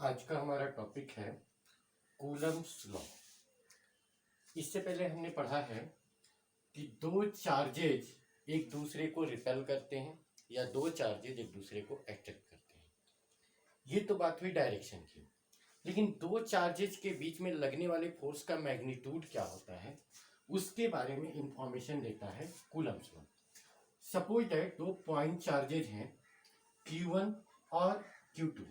आज का हमारा टॉपिक है कूलम्ब्स लॉ। इससे पहले हमने पढ़ा है कि दो चार्जेज एक दूसरे को रिपेल करते हैं या दो चार्जेज एक दूसरे को अट्रैक्ट करते हैं। ये तो बात हुई डायरेक्शन की, लेकिन दो चार्जेज के बीच में लगने वाले फोर्स का मैग्नीट्यूड क्या होता है उसके बारे में इंफॉर्मेशन देता है कूलम्ब्स लॉ। सपोज दैट दो पॉइंट चार्जेज हैं Q1 और Q2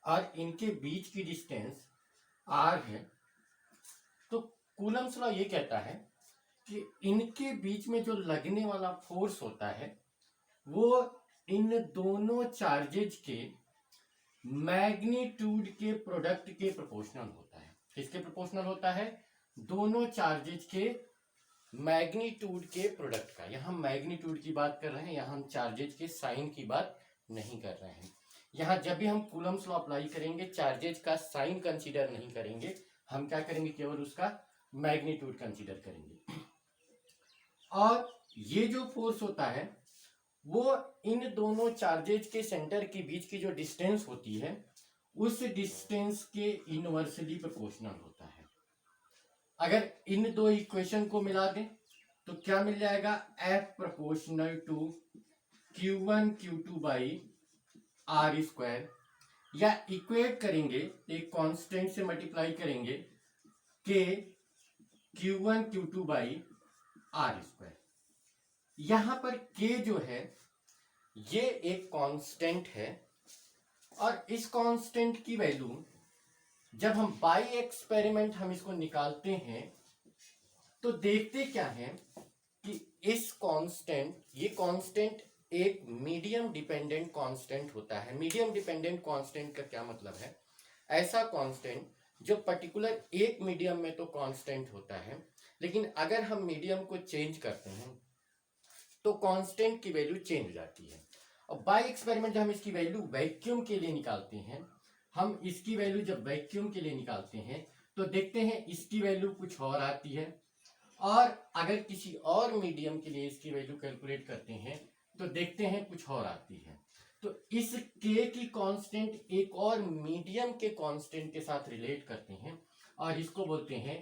और इनके बीच की डिस्टेंस r है। तो कूलम्ब्स लॉ ये कहता है कि इनके बीच में जो लगने वाला फोर्स होता है वो इन दोनों चार्जेज के मैग्नीट्यूड के प्रोडक्ट के प्रोपोर्शनल होता है। किसके प्रोपोर्शनल होता है? दोनों चार्जेज के मैग्नीट्यूड के प्रोडक्ट का। यहां मैग्नीट्यूड की बात कर रहे हैं, यहां हम चार्जेज के साइन की बात नहीं कर रहे हैं। यहां जब भी हम कूलम्ब्स लॉ अप्लाई करेंगे चार्जेज का साइन कंसीडर नहीं करेंगे, हम क्या करेंगे? केवल उसका मैग्नीट्यूड कंसीडर करेंगे। और ये जो फोर्स होता है वो इन दोनों चार्जेज के सेंटर के बीच की जो डिस्टेंस होती है उस डिस्टेंस के इनवर्सली प्रोपोर्शनल होता है। अगर इन दो इक्वेशन को मिला दें तो क्या मिल जाएगा? F proportional to Q1 Q2 by are square, या इक्वेट करेंगे एक कांस्टेंट से मल्टीप्लाई करेंगे के Q1 Q2 by are square. यहां पर K जो है ये एक कांस्टेंट है और इस कांस्टेंट की वैल्यू जब हम बाई एक्सपेरिमेंट हम इसको निकालते हैं तो देखते क्या है कि इस कांस्टेंट, ये कांस्टेंट एक मीडियम डिपेंडेंट कांस्टेंट होता है। मीडियम डिपेंडेंट कांस्टेंट का क्या मतलब है? ऐसा कांस्टेंट जो पर्टिकुलर एक मीडियम में तो कांस्टेंट होता है, लेकिन अगर हम मीडियम को चेंज करते हैं तो कांस्टेंट की वैल्यू चेंज हो जाती है। और बाय एक्सपेरिमेंट जब हम इसकी वैल्यू वैक्यूम के लिए निकालते हैं, हम इसकी वैल्यू जब वैक्यूम के लिए निकालते हैं तो देखते हैं इसकी वैल्यू कुछ और आती है, और अगर किसी और मीडियम के लिए इसकी वैल्यू कैलकुलेट करते हैं तो देखते हैं कुछ और आती है। तो इस k की कांस्टेंट एक और मीडियम के कांस्टेंट के साथ रिलेट करते हैं और इसको बोलते हैं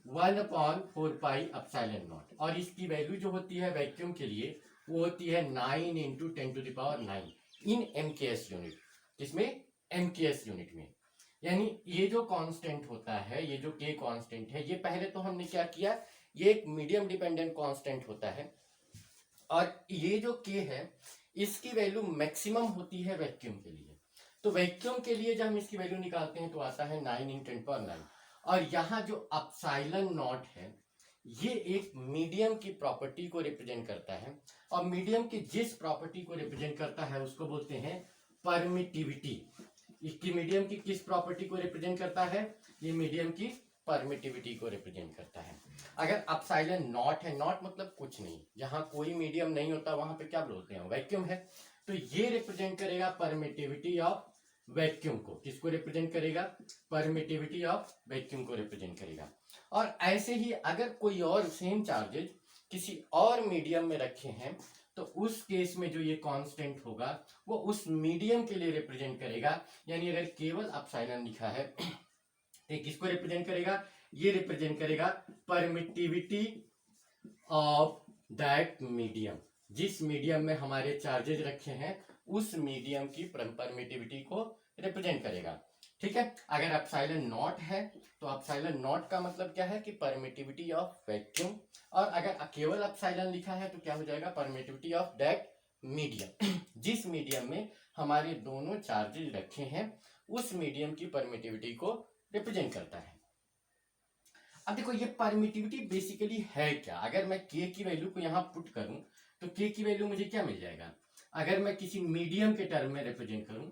1/4 पाई एप्सिलॉन नॉट। और इसकी वैल्यू जो होती है वैक्यूम के लिए वो होती है 9 इंटू 10⁹ इन MKS यूनिट। इसमें MKS यूनिट में, यानी ये जो कांस्टेंट होता है, ये जो k कांस्टेंट है, ये पहले तो हमने क्या किया, ये एक मीडियम डिपेंडेंट कांस्टेंट होता है और ये जो k है इसकी वैल्यू मैक्सिमम होती है वैक्यूम के लिए। तो वैक्यूम के लिए जब हम इसकी वैल्यू निकालते हैं तो आता है 9 इन 10⁹। और यहाँ जो एप्सिलॉन नॉट है ये एक मीडियम की प्रॉपर्टी को रिप्रेजेंट करता है, और मीडियम की जिस प्रॉपर्टी को रिप्रेजेंट करता है उसको बोलते हैं परमिटिविटी। इसकी मीडियम की किस प्रॉपर्टी को रिप्रेजेंट करता है? ये मीडियम की परमिटिविटी को रिप्रेजेंट करता है। अगर एप्सिलॉन नॉट है, नॉट मतलब कुछ नहीं, जहां कोई मीडियम नहीं होता वहां पे क्या बोलते हैं? वैक्यूम है। तो ये रिप्रेजेंट करेगा परमिटिविटी ऑफ वैक्यूम को। किसको रिप्रेजेंट करेगा? परमिटिविटी ऑफ वैक्यूम को रिप्रेजेंट करेगा। और ऐसे ही अगर कोई और सेम चार्जेज किसी और मीडियम में रखे हैं तो उस केस में जो ये कांस्टेंट होगा वो उस मीडियम के लिए रिप्रेजेंट करेगा। यानी अगर केवल एप्सिलॉन लिखा है तो किसको रिप्रेजेंट करेगा? ये रिप्रेजेंट करेगा परमिटिविटी ऑफ दैट मीडियम। जिस मीडियम में हमारे चार्जेज रखे हैं उस मीडियम की परमिटिविटी को रिप्रेजेंट करेगा। ठीक है। अगर एप्सिलॉन नॉट है तो एप्सिलॉन नॉट का मतलब क्या है कि परमिटिविटी ऑफ वैक्यूम, और अगर केवल एप्सिलॉन लिखा है तो क्या हो जाएगा? Permittivity of that medium. जिस मीडियम में हमारे दोनों चार्जेज रखे हैं उस मीडियम की परमिटिविटी को रिप्रेजेंट करता है। अब देखो ये परमिटिविटी बेसिकली है क्या? अगर मैं k की वैल्यू को यहां पुट करूं तो k की वैल्यू मुझे क्या मिल जाएगा? अगर मैं किसी मीडियम के टर्म में रिप्रेजेंट करूं,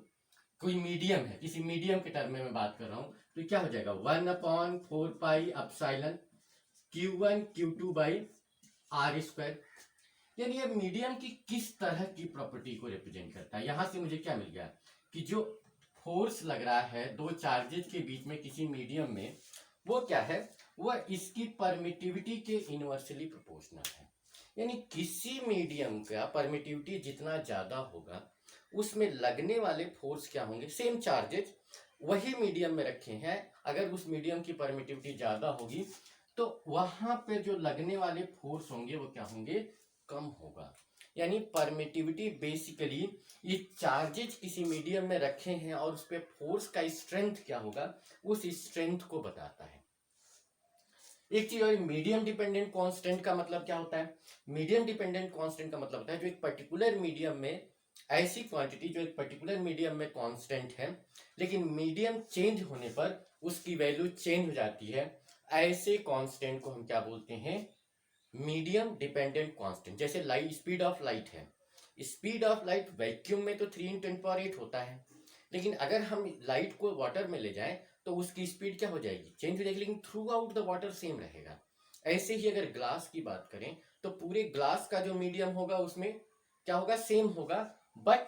कोई मीडियम है, किसी मीडियम के टर्म में मैं बात कर रहा हूं, तो क्या हो जाएगा? 1/4 pi epsilon Q1 Q2 by are square. यानी ये मीडियम की किस तरह की प्रॉपर्टी को रिप्रेजेंट करता है। यहां से मुझे क्या मिल गया कि जो फोर्स लग रहा है दो चार्जेज के बीच में किसी मीडियम में, वो क्या है? वो इसकी परमिटिविटी के इनवर्सली प्रोपोर्शनल है। यानी किसी मीडियम का परमिटिविटी जितना ज्यादा होगा उसमें लगने वाले फोर्स क्या होंगे, सेम चार्जेज वही मीडियम में रखे हैं, अगर उस मीडियम की परमिटिविटी ज्यादा होगी तो वहां पे जो लगने वाले फोर्स होंगे वो क्या होंगे, कम होगा। यानी परमिटिविटी बेसिकली ये चार्जेज किसी मीडियम में रखे हैं और उस पर फोर्स का स्ट्रेंथ क्या होगा, उस स्ट्रेंथ को बताता है। एक चीज और, मीडियम डिपेंडेंट कांस्टेंट का मतलब क्या होता है, मीडियम डिपेंडेंट कांस्टेंट का मतलब होता है जो एक पर्टिकुलर मीडियम में ऐसी क्वांटिटी जो एक पर्टिकुलर मीडियम में कांस्टेंट है लेकिन मीडियम चेंज होने पर उसकी वैल्यू चेंज हो जाती है, ऐसे कांस्टेंट को हम क्या बोलते हैं, मीडियम डिपेंडेंट कांस्टेंट। जैसे लाइट, स्पीड ऑफ लाइट है, स्पीड ऑफ लाइट वैक्यूम में तो 3 × 10⁸ होता है, लेकिन अगर हम लाइट को वाटर में ले जाएं तो उसकी स्पीड क्या हो जाएगी, चेंज हो जाएगी, लेकिन through out the water same रहेगा। ऐसे ही अगर ग्लास की बात करें तो पूरे ग्लास का जो मीडियम होगा उसमें क्या होगा, सेम होगा, बट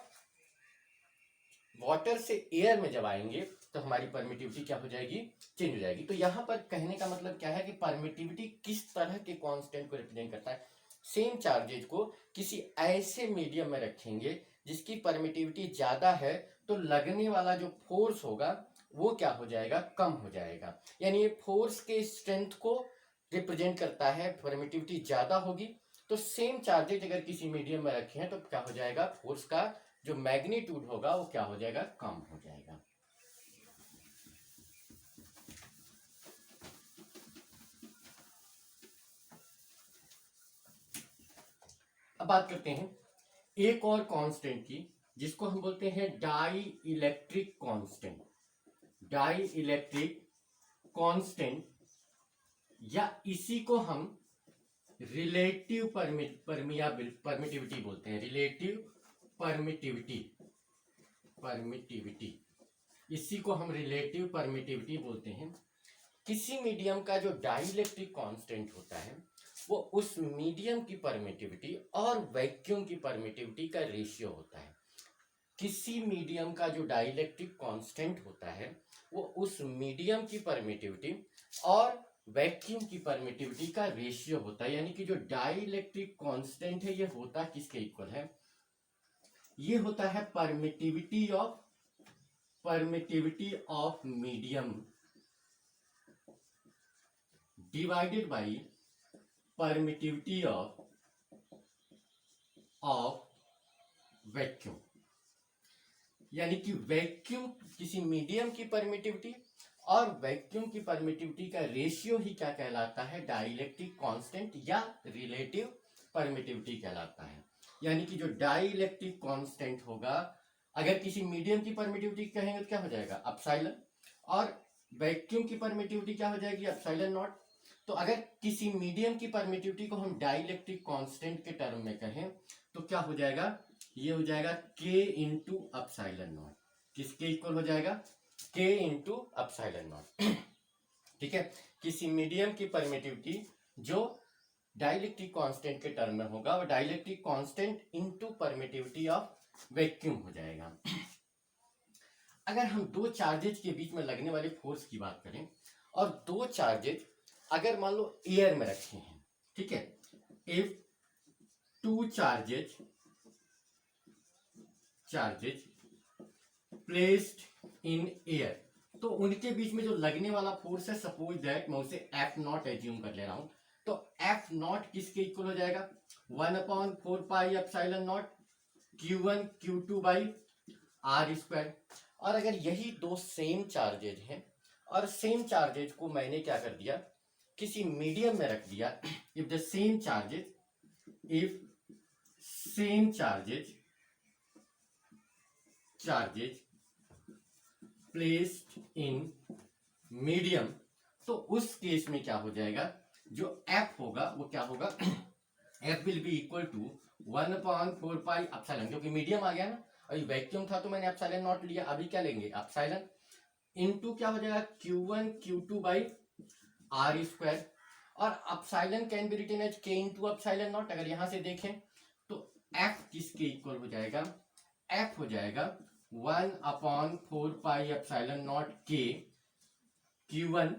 वाटर से एयर में जब आएंगे तो हमारी परमिटिविटी क्या हो जाएगी, चेंज हो जाएगी। तो यहां पर कहने का मतलब क्या है कि परमिटिविटी किस तरह के कांस्टेंट को रिप्रेजेंट करता है, सेम चार्जेज को किसी ऐसे मीडियम में रखेंगे जिसकी परमिटिविटी ज्यादा है तो लगने वाला जो फोर्स होगा वो क्या हो जाएगा, कम हो जाएगा। यानी ये फोर्स के स्ट्रेंथ को रिप्रेजेंट करता है, परमिटिविटी ज्यादा होगी तो सेम चार्जेज अगर किसी मीडियम में रखे हैं तो क्या हो जाएगा, फोर्स का जो मैग्नीट्यूड होगा वो क्या हो जाएगा, कम हो जाएगा। अब बात करते हैं एक और कांस्टेंट की जिसको हम बोलते हैं dielectric constant. Dielectric constant या इसी को हम रिलेटिव परमिटिविटी बोलते हैं, रिलेटिव परमिटिविटी, इसी को हम रिलेटिव परमिटिविटी बोलते हैं। किसी मीडियम का जो डाइलेक्ट्रिक कांस्टेंट होता है वो उस मीडियम की परमिटिविटी और वैक्यूम की परमिटिविटी का रेशियो होता है। किसी मीडियम का जो डाइलेक्ट्रिक कांस्टेंट होता है वो उस मीडियम की परमिटिविटी और वैक्यूम की परमिटिविटी का रेशियो होता है। यानी कि जो डाइलेक्ट्रिक कांस्टेंट है ये होता किसके इक्वल है, ये होता है permittivity of medium divided by permittivity of vacuum. यानी कि वैक्यूम, किसी मीडियम की परमिटिविटी और वैक्यूम की परमिटिविटी का रेशियो ही क्या कहलाता है, डाइलेक्ट्रिक कांस्टेंट या रिलेटिव परमिटिविटी कहलाता है। यानी कि जो डाइलेक्ट्रिक कांस्टेंट होगा, अगर किसी मीडियम की परमिटिविटी कहेंगे तो क्या हो जाएगा, एप्सिलॉन, और वैक्यूम की परमिटिविटी क्या हो जाएगी, एप्सिलॉन नॉट। तो अगर किसी मीडियम की परमिटिविटी को हम डाइलेक्ट्रिक कांस्टेंट के टर्म में कहें तो क्या हो जाएगा, ये हो जाएगा K इंटू एप्सिलॉन नॉट। किसके इक्वल हो जाएगा, K इंटू एप्सिलॉन नॉट। ठीक है, किसी मीडियम की परमिटिविटी जो डाइलेक्ट्रिक कांस्टेंट के टर्म में होगा वो dielectric constant into permittivity of vacuum हो जाएगा। अगर हम दो चार्जेज के बीच में लगने वाले फोर्स की बात करें और दो चार्जेज अगर मान लो एयर में रखे हैं, ठीक है, if two charges placed in air, तो उनके बीच में जो लगने वाला फोर्स है, सपोज दैट मैं उसे एफ नॉट एज्यूम कर ले रहा हूं, तो एफ नॉट किसके इक्वल हो जाएगा, 1/4 epsilon naught Q1 Q2 by are square. और अगर यही दो सेम चार्जेज हैं और सेम चार्जेज को मैंने क्या कर दिया, किसी मीडियम में रख दिया, if the same charges, if same charges placed in medium, तो उस केस में क्या हो जाएगा, जो F होगा वो क्या होगा, F will be equal to 1/4 epsilon, क्योंकि मीडियम आ गया ना, अभी वैक्यूम था तो मैंने एप्सिलॉन नॉट लिया, अभी क्या लेंगे एप्सिलॉन, इनटू क्या हो जाएगा Q1 Q2 by are square. और epsilon can be written as K into epsilon naught. अगर यहां से देखें तो F किसके इक्वल हो जाएगा, F हो जाएगा 1/4 epsilon naught K Q1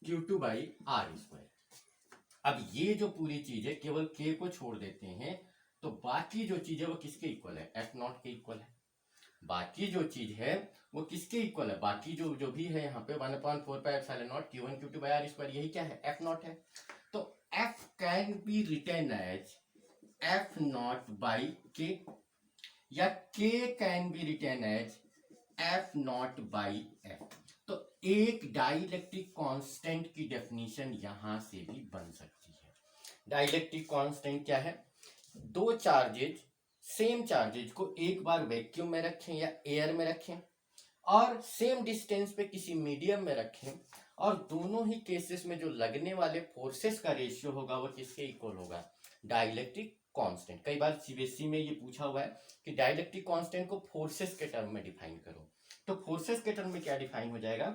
Q2 by are square. अब ये जो पूरी चीज है केवल के को छोड़ देते हैं तो बाकी जो चीज है वो किसके इक्वल है, एफ नॉट के इक्वल है। बाकी जो चीज है वो किसके इक्वल है, बाकी जो जो भी है यहाँ पे 1/4πε0 Q1 Q2 bye are square, यही क्या है, एफ नॉट है। तो F can be written as F naught by K, या K can be written as F naught by F. तो एक डाइलेक्ट्रिक कांस्टेंट की डेफिनेशन यहां से भी बन सकती है। डाइलेक्ट्रिक कांस्टेंट क्या है, दो चार्जेज, सेम चार्जेज को एक बार वैक्यूम में रखें या एयर में रखें और सेम डिस्टेंस पे किसी मीडियम में रखें, और दोनों ही केसेस में जो लगने वाले फोर्सेस का रेशियो होगा वो किसके इक्वल होगा, डाइलेक्ट्रिक कांस्टेंट। कई बार सीबीएसई में ये पूछा हुआ है कि डाइलेक्ट्रिक कांस्टेंट को फोर्सेस के टर्म में डिफाइन करो। तो फोर्सेस के टर्म में क्या डिफाइन हो जाएगा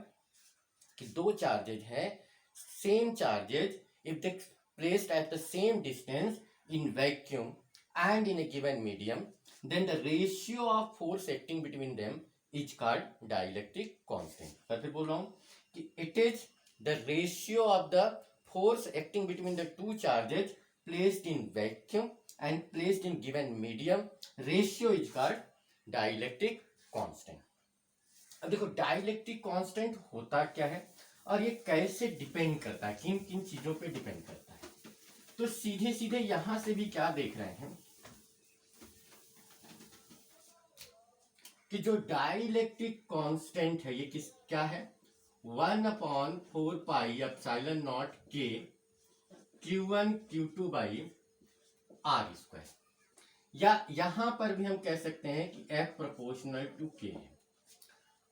कि दो चार्जेज हैं, same charges, if they placed at the same distance in vacuum and in a given medium, then the ratio of force acting between them is called dielectric constant। फिर बोल रहा हूं कि it is the ratio of the force acting between the two charges placed in vacuum and placed in given medium, ratio is called dielectric constant। अब देखो dielectric constant होता क्या है और ये कैसे डिपेंड करता है, किन किन चीजों पे डिपेंड करता है। तो सीधे सीधे यहां से भी क्या देख रहे हैं कि जो डाइलेक्ट्रिक कांस्टेंट है ये किस क्या है, 1/4πε0 के Q1 Q2 by are square, या यहां पर भी हम कह सकते हैं कि F प्रोपोर्शनल टू K है।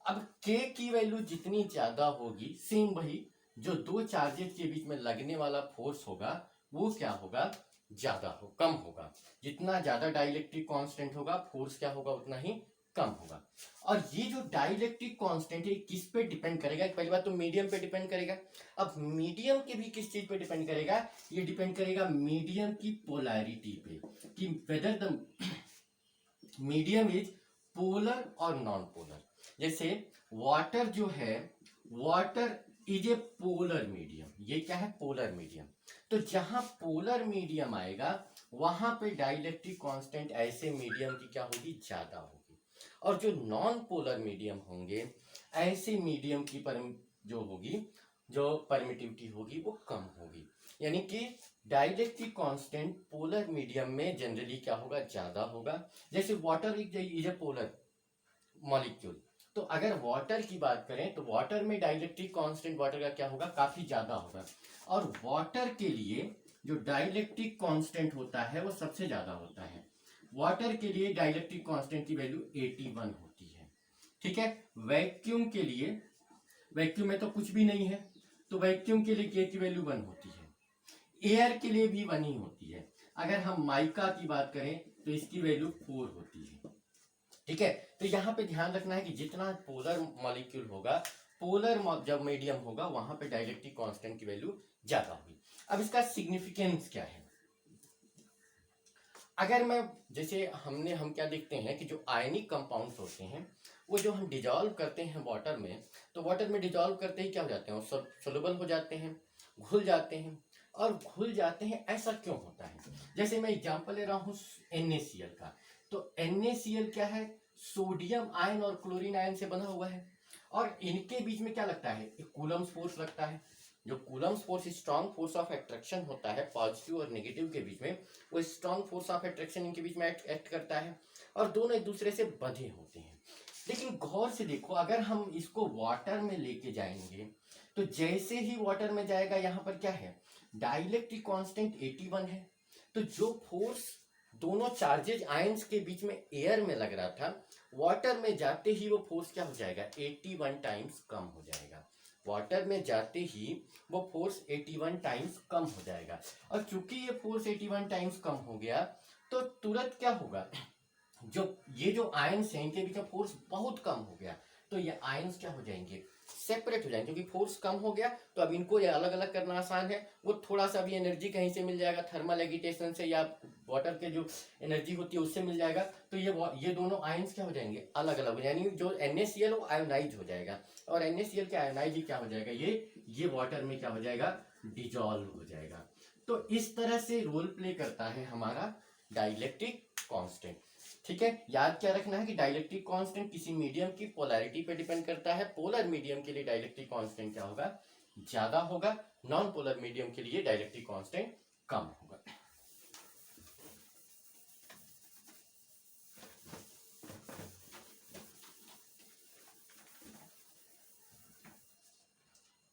अब K की वैल्यू जितनी ज्यादा होगी, सेम वही जो दो चार्जेस के बीच में लगने वाला फोर्स होगा वो क्या होगा, ज्यादा हो कम होगा। जितना ज्यादा डाइलेक्ट्रिक कांस्टेंट होगा फोर्स क्या होगा उतना ही कम होगा। और ये जो डाइलेक्ट्रिक कांस्टेंट है किस पे डिपेंड करेगा, पहली बात तो मीडियम पे डिपेंड करेगा। अब मीडियम के भी किस चीज पे डिपेंड करेगा, ये डिपेंड करेगा मीडियम की पोलैरिटी पे, कि whether the medium is polar और नॉन पोलर। जैसे वाटर जो है, water is a polar medium, ये क्या है, पोलर मीडियम। तो जहां पोलर मीडियम आएगा वहां पे डाइलेक्ट्रिक कांस्टेंट ऐसे मीडियम की क्या होगी, ज्यादा होगी। और जो नॉन पोलर मीडियम होंगे ऐसे मीडियम की जो होगी, जो परमिटिविटी होगी वो कम होगी। यानी कि डाइलेक्ट्रिक कांस्टेंट पोलर मीडियम में जनरली क्या होगा, ज्यादा होगा। जैसे water is a polar molecule, तो अगर वाटर की बात करें तो वाटर में डाइलेक्ट्रिक कांस्टेंट वाटर का क्या होगा, काफी ज्यादा होगा। और वाटर के लिए जो डाइलेक्ट्रिक कांस्टेंट होता है वो सबसे ज्यादा होता है। वाटर के लिए डाइलेक्ट्रिक कांस्टेंट की वैल्यू 81 होती है, ठीक है। वैक्यूम के लिए, वैक्यूम में तो कुछ भी नहीं है तो वैक्यूम के लिए के की वैल्यू 1 होती है। एयर के लिए भी 1 ही होती है। अगर हम माइका की बात करें तो इसकी वैल्यू 4 होती है, ठीक है। तो यहाँ पे ध्यान रखना है कि जितना पोलर मॉलिक्यूल होगा, पोलर जब मीडियम होगा वहां पे डाइलेक्ट्रिक कांस्टेंट की वैल्यू ज्यादा होगी। अब इसका सिग्निफिकेंस क्या है, अगर मैं जैसे हम क्या देखते हैं कि जो आयनिक कंपाउंड्स होते हैं वो जो हम डिजॉल्व करते हैं वाटर में, तो वाटर में डिजॉल्व करते ही क्या हो जाते हैं, वो सब सोलुबल हो जाते हैं, घुल जाते हैं। और घुल जाते हैं ऐसा क्यों होता है, जैसे मैं एग्जांपल ले रहा हूँ NaCl का, तो NaCl क्या है, सोडियम आयन और क्लोरीन आयन से बना हुआ है। और इनके बीच में क्या लगता है, एक कूलम्स फोर्स लगता है। जो Coulomb's force strong force of attraction होता है पॉजिटिव और नेगेटिव के बीच में, वो स्ट्रॉन्ग फोर्स ऑफ अट्रैक्शन इनके बीच में एक्ट करता है और दोनों एक दूसरे से बंधे होते हैं। लेकिन गौर से देखो, अगर हम इसको वाटर में लेके जाएंगे तो जैसे ही वाटर में जाएगा, यहाँ पर क्या है, डाइलेक्ट्रिक कांस्टेंट 81 है। तो जो फोर्स दोनों चार्जेज आयंस के बीच में एयर में लग रहा था, वाटर में जाते ही वो फोर्स क्या हो जाएगा, 81 टाइम्स कम हो जाएगा। वाटर में जाते ही वो फोर्स 81 टाइम्स कम हो जाएगा। और चूंकि ये फोर्स 81 टाइम्स कम हो गया तो तुरंत क्या होगा, ये जो आयंस हैं इनके बीच में फोर्स बहुत कम हो गया, तो ये आयंस क्या हो जाएंगे, सेपरेट हो जाएंगे। क्योंकि फोर्स कम हो गया तो अब इनको ये अलग अलग करना आसान है। वो थोड़ा सा भी एनर्जी कहीं से मिल जाएगा, थर्मल एगिटेशन से या वाटर के जो एनर्जी होती है उससे मिल जाएगा। तो ये दोनों आयंस क्या हो जाएंगे, अलग अलग, यानी जो NaCl वो आयोनाइज हो जाएगा। और NaCl के आयोनाइज क्या हो जाएगा, ये वाटर में क्या हो जाएगा, डिजॉल्व हो जाएगा। तो इस तरह से रोल प्ले करता है हमारा डाइलेक्ट्रिक कांस्टेंट। ठीक है, याद क्या रखना है कि डाइलेक्ट्रिक कांस्टेंट किसी मीडियम की पोलैरिटी पे डिपेंड करता है। पोलर मीडियम के लिए डाइलेक्ट्रिक कांस्टेंट क्या होगा, ज्यादा होगा। नॉन पोलर मीडियम के लिए डाइलेक्ट्रिक कांस्टेंट कम होगा।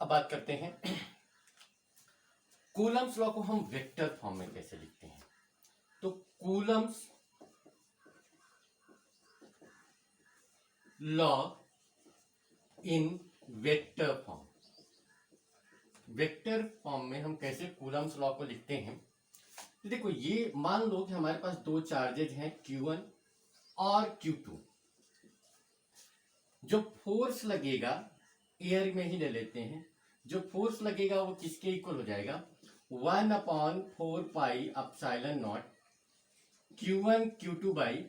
अब बात करते हैं कूलम्स लॉ को हम वेक्टर फॉर्म में कैसे लिखते हैं। तो Coulomb's law in vector form, vector form में हम कैसे कूलम्स लॉ को लिखते हैं। तो देखो, ये मान लो कि हमारे पास दो चार्जेज हैं Q1 और Q2। जो फोर्स लगेगा, एयर में ही ले लेते हैं, जो फोर्स लगेगा वो किसके इक्वल हो जाएगा, 1/4πε0 Q1 Q2 by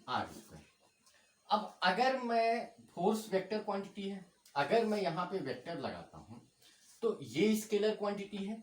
are square. अब अगर मैं फोर्स वेक्टर क्वांटिटी है, अगर मैं यहां पे वेक्टर लगाता हूं तो ये स्केलर क्वांटिटी है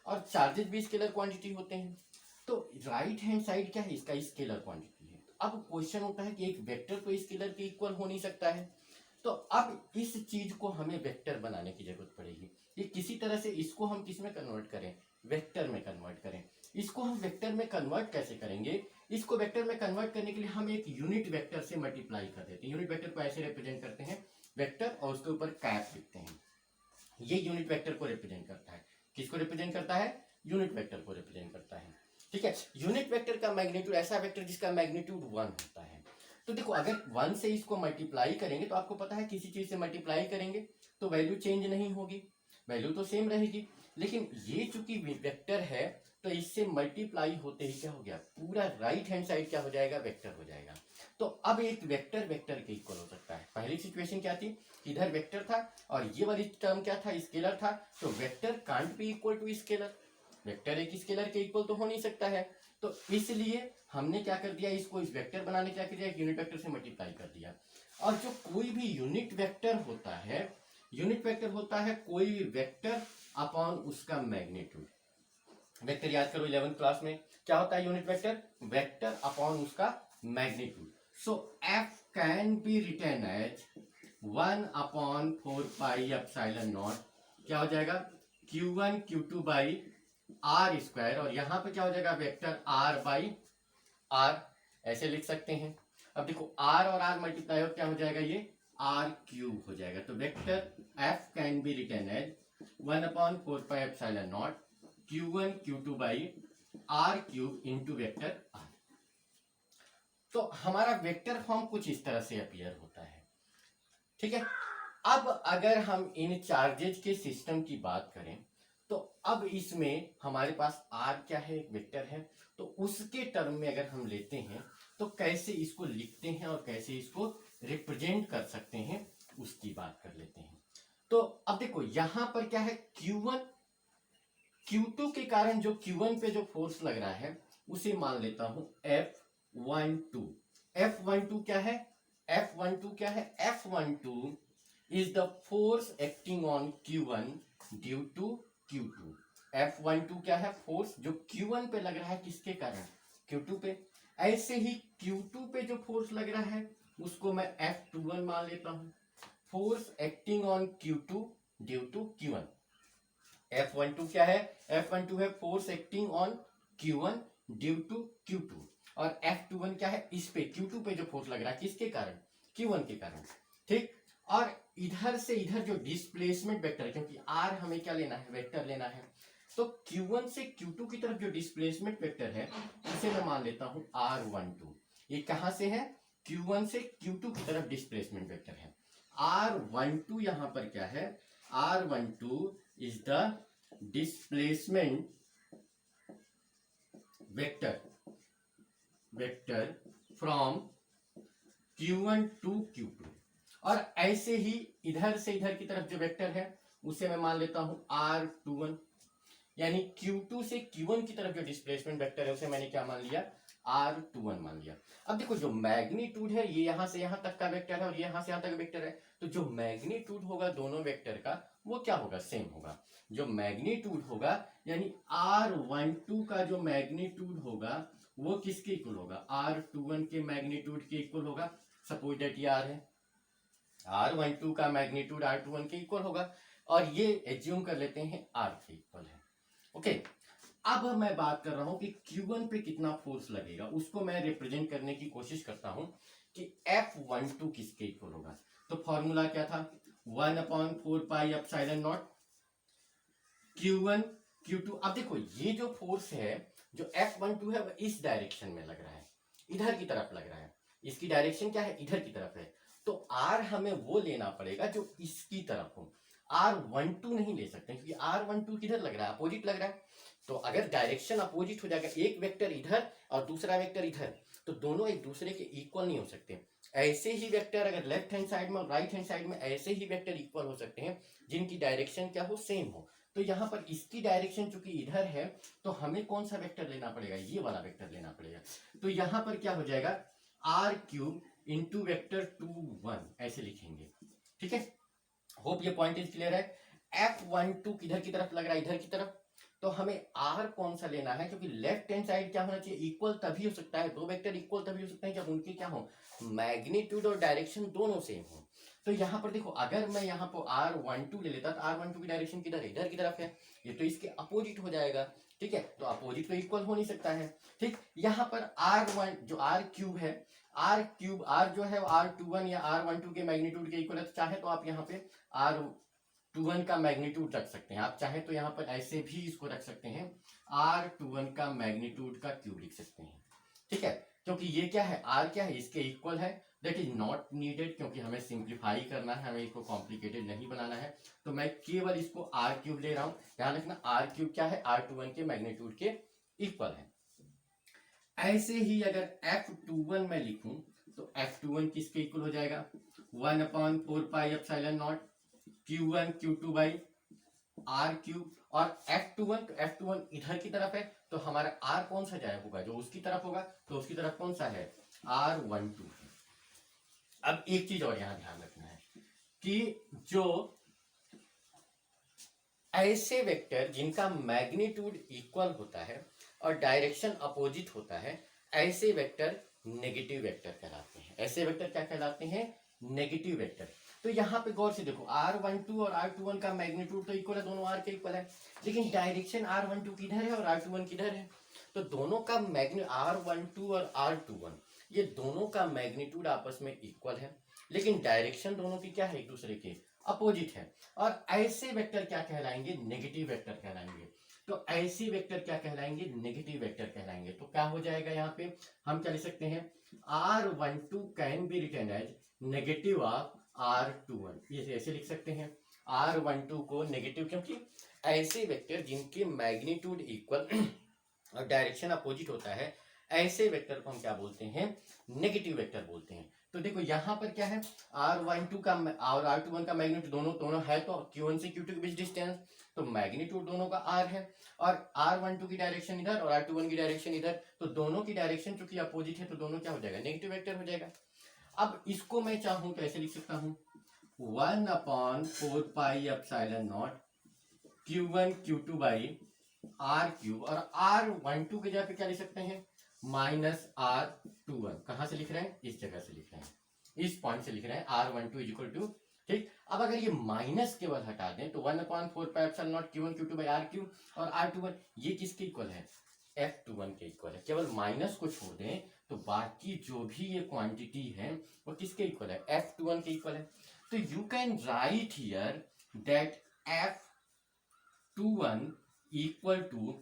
और चार्जेस भी स्केलर क्वांटिटी होते हैं। तो राइट हैंड साइड क्या है, इसका स्केलर क्वांटिटी है। अब क्वेश्चन होता है कि एक वेक्टर तो स्केलर के इक्वल हो नहीं सकता है, तो अब इस चीज को हमें वेक्टर बनाने की जरूरत पड़ेगी। ये किसी तरह से इसको हम किस में कन्वर्ट करें, वेक्टर में कन्वर्ट करें। इसको हम वेक्टर में कन्वर्ट कैसे करेंगे, इसको वेक्टर में कन्वर्ट करने के लिए हम एक यूनिट वेक्टर से मल्टीप्लाई कर देते हैं। यूनिट वेक्टर को ऐसे रिप्रेजेंट करते हैं, वेक्टर और उसके ऊपर कैप लिखते हैं। ये यूनिट वेक्टर को रिप्रेजेंट करता है। किसको रिप्रेजेंट करता है, यूनिट वेक्टर को रिप्रेजेंट करता है। ठीक है, यूनिट वेक्टर का मैग्नीट्यूड, ऐसा वेक्टर जिसका मैग्नीट्यूड 1 होता है। तो देखो, अगर 1 से इसको मल्टीप्लाई करेंगे तो आपको पता है किसी चीज से मल्टीप्लाई करेंगे तो वैल्यू चेंज नहीं होगी, वैल्यू तो सेम रहेगी। लेकिन ये चूंकि वेक्टर है तो इससे मल्टीप्लाई होते ही क्या हो गया, पूरा राइट हैंड साइड क्या हो जाएगा, वेक्टर हो जाएगा। तो अब एक वेक्टर वेक्टर के इक्वल हो सकता है। पहली सिचुएशन क्या थी, इधर वेक्टर था और ये वाली टर्म क्या था, स्केलर था। तो vector can't be equal to scalar, vector एक स्केलर के इक्वल तो हो नहीं सकता है। तो इसलिए हमने क्या कर दिया, इसको इस वेक्टर बनाने क्या कर दिया, एक यूनिट वेक्टर से मल्टीप्लाई कर दिया। और जो कोई भी यूनिट वेक्टर होता है, यूनिट वेक्टर होता है कोई भी वेक्टर अपॉन उसका मैग्नीट्यूड। वेक्टर याद करो 11th क्लास में क्या होता है, यूनिट वेक्टर, वेक्टर अपॉन उसका magnitude. So F can be written as 1/4πε0 क्या हो जाएगा, Q1 Q2 by are square, और यहां पे क्या हो जाएगा, वेक्टर R बाई आर, ऐसे लिख सकते हैं। अब देखो R और R मल्टीप्लाई हो क्या हो जाएगा, ये R³ हो जाएगा। तो vector F can be written as 1/4πε0 Q1 Q2 बाई R³ इंटू वेक्टर R। तो हमारा वेक्टर फॉर्म कुछ इस तरह से अपीयर होता है। ठीक है, अब अगर हम इन चार्जेज के सिस्टम की बात करें तो अब इसमें हमारे पास R क्या है, एक वेक्टर है। तो उसके टर्म में अगर हम लेते हैं तो कैसे इसको लिखते हैं और कैसे इसको रिप्रेजेंट कर सकते हैं, उसकी बात कर लेते हैं। तो अब देखो यहां पर क्या है, Q1 Q2 के कारण जो Q1 पे जो फोर्स लग रहा है उसे मान लेता हूं F12। F12 क्या है, F12 क्या है, F12 is the force acting on Q1 due to Q2। F12 क्या है, फोर्स जो Q1 पे लग रहा है, किसके कारण, Q2 पे। ऐसे ही Q2 पे जो फोर्स लग रहा है उसको मैं F21 मान लेता हूं, force acting on Q2 due to Q1। F12 क्या है, F12 है force acting on Q1 due to Q2, और F21 क्या है, इस पे Q2 पे जो फोर्स लग रहा है किसके कारण, Q1 के कारण। ठीक, और इधर से इधर जो डिस्प्लेसमेंट वेक्टर है, क्योंकि R हमें क्या लेना है, वेक्टर लेना है, तो Q1 से Q2 की तरफ जो डिस्प्लेसमेंट वेक्टर है उसे मैं मान लेता हूं R12। ये कहां से है, Q1 से Q2 की तरफ डिस्प्लेसमेंट वेक्टर है। R12 यहां पर क्या है, R12 is the displacement vector from Q1 to Q2। और ऐसे ही इधर से इधर की तरफ जो वेक्टर है उसे मैं मान लेता हूं R21, यानी Q2 से Q1 की तरफ जो डिस्प्लेसमेंट वेक्टर है उसे मैंने क्या मान लिया, R21 मान लिया। अब देखो जो मैग्नीट्यूड है ये यहाँ से यहाँ तक का वेक्टर है और ये यहाँ से यहाँ तक वेक्टर है, तो जो मैग्नीट्यूड होगा दोनों वेक्टर का वो क्या होगा, सेम होगा। जो मैग्नीट्यूड होगा यानी R12 का जो मैग्नीट्यूड होगा वो किसके इक्वल होगा, R21 के मैग्नीट्यूड के इक्वल होगा। सपोज दैट ये R है, R12 का मैग्नीट्यूड R21 के इक्वल होगा और ये एज्यूम कर लेते हैं R के इक्वल है। ओके, अब मैं बात कर रहा हूं कि Q1 पे कितना फोर्स लगेगा, उसको मैं रिप्रेजेंट करने की कोशिश करता हूं कि F12 किसके इक्वल होगा। तो फॉर्मूला क्या था, 1/4 pi epsilon naught Q1 Q2। अब देखो ये जो फोर्स है जो F12 है वो इस डायरेक्शन में लग रहा है, इधर की तरफ लग रहा है, इसकी डायरेक्शन क्या है, इधर की तरफ है। तो R हमें वो लेना पड़ेगा जो इसकी तरफ हो, R12 नहीं ले सकते क्योंकि R12 किधर लग रहा है, अपोजिट लग रहा है। तो अगर डायरेक्शन अपोजिट हो जाएगा, एक वेक्टर इधर और दूसरा वेक्टर इधर, तो दोनों एक दूसरे के इक्वल नहीं हो सकते। ऐसे ही वेक्टर अगर लेफ्ट हैंड साइड में और राइट हैंड साइड में ऐसे ही वेक्टर इक्वल हो सकते हैं जिनकी डायरेक्शन क्या हो, सेम हो। तो यहाँ पर इसकी डायरेक्शन चूंकि इधर है तो हमें कौन सा वेक्टर लेना पड़ेगा, ये वाला वेक्टर लेना पड़ेगा। तो यहाँ पर क्या हो जाएगा, R³ इंटू वेक्टर 2 1 ऐसे लिखेंगे। ठीक है, होप ये पॉइंट इज क्लियर है। F12 किधर की तरफ लग रहा है, इधर की तरफ। तो हमें R कौन सा लेना है, क्योंकि लेफ्ट हैंड साइड क्या होना चाहिए, इक्वल तभी हो सकता है, दो वेक्टर इक्वल तभी हो सकते हैं जब उनके क्या हो, मैग्नीट्यूड और डायरेक्शन दोनों सेम हो। तो यहाँ पर देखो अगर मैं यहाँ पर R12 ले लेता तो R12 की डायरेक्शन किधर है, इधर की तरफ है, ये तो इसके अपोजिट हो जाएगा। ठीक है, तो अपोजिट तो इक्वल हो नहीं सकता है। ठीक, यहाँ पर R1 जो R³ है, R जो है R21 या R12 के मैग्नीट्यूड के इक्वल है, तो चाहे तो आप यहाँ पे R21 का मैग्नीट्यूड रख सकते हैं, आप चाहे तो यहाँ पर ऐसे भी इसको रख सकते हैं, R21 का मैग्नीट्यूड का क्यूब लिख सकते हैं। ठीक है, क्योंकि ये क्या है, R क्या है, इसके इक्वल है। दैट इज नॉट नीडेड क्योंकि हमें सिंप्लीफाई करना है, हमें इसको कॉम्प्लिकेटेड नहीं बनाना है। तो मैं केवल इसको R³ ले रहा हूं। ध्यान रखना R³ क्या है, R21 के मैग्नीट्यूड के इक्वल है। ऐसे ही अगर F21 में लिखूं तो F21 किसके इक्वल हो जाएगा, 1/4 pi epsilon naught Q1 Q2 बाई R³ और F21, तो F21 इधर की तरफ है तो हमारा R कौन सा जाएगा होगा, जो उसकी तरफ होगा, तो उसकी तरफ कौन सा है, R12 है। अब एक चीज और यहां ध्यान रखना है कि जो ऐसे वेक्टर जिनका मैग्नीट्यूड इक्वल होता है और डायरेक्शन अपोजिट होता है, ऐसे वेक्टर नेगेटिव वेक्टर कहलाते हैं। ऐसे वेक्टर क्या कहलाते हैं, नेगेटिव वेक्टर। तो यहाँ पे गौर से देखो R12 और R21 का मैग्नीट्यूड तो इक्वल है, दोनों R के इक्वल है, लेकिन डायरेक्शन R12 किधर है और R21 किधर है। तो दोनों का R12 और R21 ये दोनों का मैग्नीट्यूड आपस में इक्वल है, लेकिन डायरेक्शन दोनों की क्या है, एक दूसरे के अपोजिट है। और ऐसे वेक्टर क्या कहलाएंगे, नेगेटिव वेक्टर कहलाएंगे। तो ऐसे वेक्टर क्या कहलाएंगे, नेगेटिव वेक्टर कहलाएंगे। तो क्या हो जाएगा, यहाँ पे हम क्या लिख सकते हैं, R12 can be written as negative of R21, ये ऐसे लिख सकते हैं R12 को नेगेटिव, क्योंकि ऐसे वेक्टर जिनके मैग्नीट्यूड इक्वल और डायरेक्शन अपोजिट होता है, ऐसे वेक्टर को हम क्या बोलते हैं, नेगेटिव वेक्टर बोलते हैं। तो देखो यहाँ पर क्या है, R12 का और R21 का मैग्नीट्यूड दोनों है, तो Q1 से Q2 के बीच डिस्टेंस, तो मैग्नीट्यूड दोनों का R है, और R12 की डायरेक्शन इधर और R21 की डायरेक्शन इधर, तो दोनों की डायरेक्शन चूंकि अपोजिट है तो दोनों क्या हो जाएगा, नेगेटिव वेक्टर हो जाएगा। अब इसको मैं चाहूं तो ऐसे लिख सकता हूं, 1/4 pi epsilon naught Q1 Q2 बाई R³ और R12 की जगह पे क्या लिख सकते हैं, -R21। कहां से लिख रहे हैं, इस जगह से लिख रहे हैं, इस पॉइंट से लिख रहे हैं R12 इज इक्वल टू। ठीक, अब अगर ये माइनस केवल हटा दें तो 1/4 pi epsilon naught Q1 Q2 बाई R³ और R21 ये किसके इक्वल है, F21 के इक्वल है। केवल माइनस को छोड़ दें तो बाकी जो भी ये क्वांटिटी है वो किसके इक्वल है, F21 के इक्वल है। तो you can write here that F21 equal to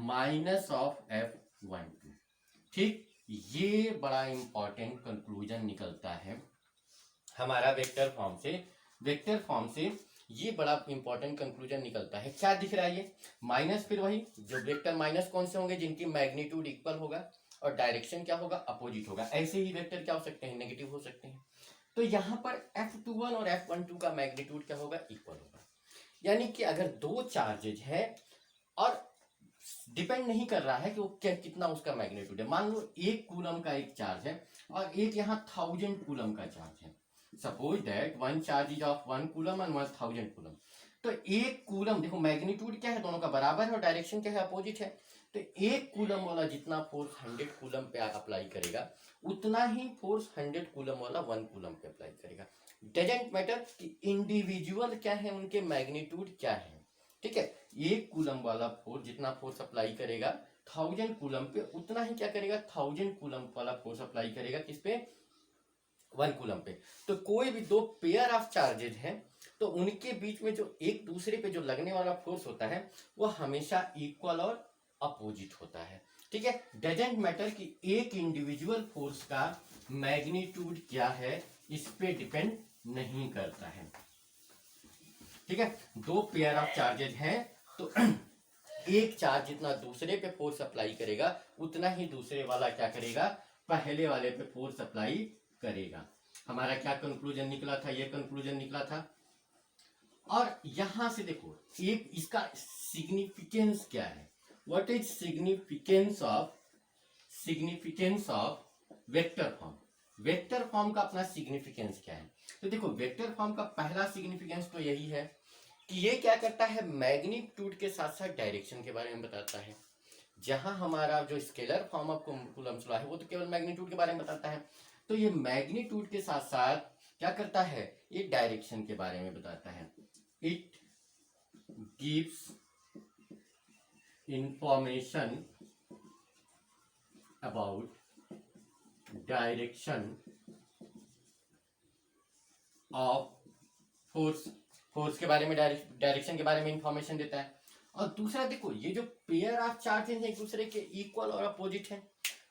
minus of F12। ठीक, ये बड़ा इंपॉर्टेंट कंक्लूजन निकलता है हमारा वेक्टर फॉर्म से। वेक्टर फॉर्म से ये बड़ा इंपॉर्टेंट कंक्लूजन निकलता है, क्या दिख रहा है ये माइनस, फिर वही जो वेक्टर माइनस कौन से होंगे, जिनकी मैग्नीट्यूड इक्वल होगा और डायरेक्शन क्या होगा, अपोजिट होगा। ऐसे ही वेक्टर क्या हो सकते हैं, नेगेटिव हो सकते हैं। तो यहाँ पर F21 और F12 का मैग्नीट्यूड क्या होगा, इक्वल होगा। यानी कि अगर दो चार्जेज है और डिपेंड नहीं कर रहा है कि वो कितना उसका मैग्नीट्यूड है। मान लो 1 कूलम का एक चार्ज है और एक यहाँ 1000 कूलम का चार्ज है। Suppose that one charge is of 1 coulomb and 1000 coulomb. तो 1 कूलम, देखो मैग्नीट्यूड क्या है, दोनों का बराबर है और डायरेक्शन क्या है, अपोजिट है। तो 1 कूलम वाला जितना फोर्स 100 कूलम पे अप्लाई करेगा उतना ही फोर्स 100 कूलम वाला 1 कूलम पे अप्लाई करेगा। डजंट मैटर कि इंडिविजुअल क्या है, उनके मैग्नीट्यूड क्या है। ठीक है, 1 कूलम वाला फोर्स जितना फोर्स अप्लाई करेगा 1000 कूलम पे उतना ही क्या करेगा, 1000 कूलम वाला फोर्स अप्लाई करेगा किस पे, 1 कूलम पे। तो कोई भी दो पेयर ऑफ चार्जेज हैं तो उनके बीच में जो एक दूसरे पे जो लगने वाला फोर्स होता है वो हमेशा इक्वल और अपोजिट होता है। ठीक है, डजंट मैटर कि एक इंडिविजुअल फोर्स का मैग्नीट्यूड क्या है, इस पे डिपेंड नहीं करता है। ठीक है, दो पेयर ऑफ चार्जेज हैं तो एक चार्ज जितना दूसरे पे फोर्स अप्लाई करेगा उतना ही दूसरे वाला क्या करेगा, पहले वाले पे फोर्स अप्लाई करेगा। हमारा क्या कंक्लूजन निकला था, ये कंक्लूजन निकला था। और यहां से देखो एक इसका सिग्निफिकेंस क्या है, what is significance of vector form. Vector form का अपना सिग्निफिकेंस क्या है। तो देखो वेक्टर फॉर्म का पहला सिग्निफिकेंस तो यही है कि ये क्या करता है, मैग्नीट्यूड के साथ साथ डायरेक्शन के बारे में बताता है। जहां हमारा जो scalar form of Coulomb's law है वो तो केवल मैग्नीट्यूड के बारे में बताता है, तो ये मैग्नीट्यूड के साथ साथ क्या करता है, ये डायरेक्शन के बारे में बताता है। It gives information about direction of force, force के बारे में डायरेक्शन के बारे में इंफॉर्मेशन देता है। और दूसरा देखो ये जो पेयर ऑफ चार्जेस हैं एक दूसरे के इक्वल और अपोजिट हैं,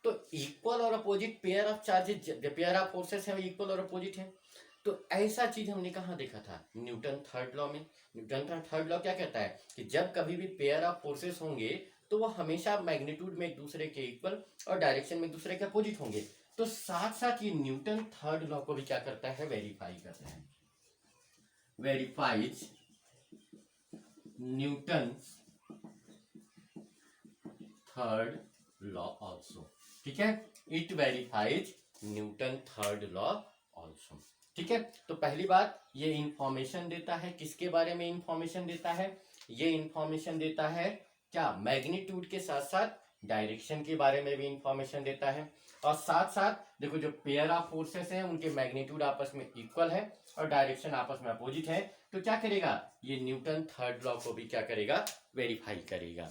तो इक्वल और opposite pair of charges, pair of forces है वो इक्वल और अपोजिट है। तो ऐसा चीज हमने कहाँ देखा था, न्यूटन थर्ड लॉ में। न्यूटन थर्ड लॉ क्या कहता है कि जब कभी भी पेयर ऑफ फोर्सेस होंगे तो वो हमेशा मैग्नीट्यूड में एक दूसरे के इक्वल और डायरेक्शन में एक दूसरे के अपोजिट होंगे। तो साथ साथ ये न्यूटन थर्ड लॉ को भी क्या करता है, वेरीफाई करता है, verifies Newton's third law also. ठीक है, it verifies Newton third law also. ठीक है, तो पहली बात ये इंफॉर्मेशन देता है, किसके बारे में इंफॉर्मेशन देता है, ये इंफॉर्मेशन देता है क्या, मैग्नीट्यूड के साथ साथ डायरेक्शन के बारे में भी इंफॉर्मेशन देता है। और साथ साथ देखो जो पेयर ऑफ फोर्सेस हैं उनके मैग्नीट्यूड आपस में इक्वल है और डायरेक्शन आपस में अपोजिट है, तो क्या करेगा, ये न्यूटन थर्ड लॉ को भी क्या करेगा, वेरीफाई करेगा।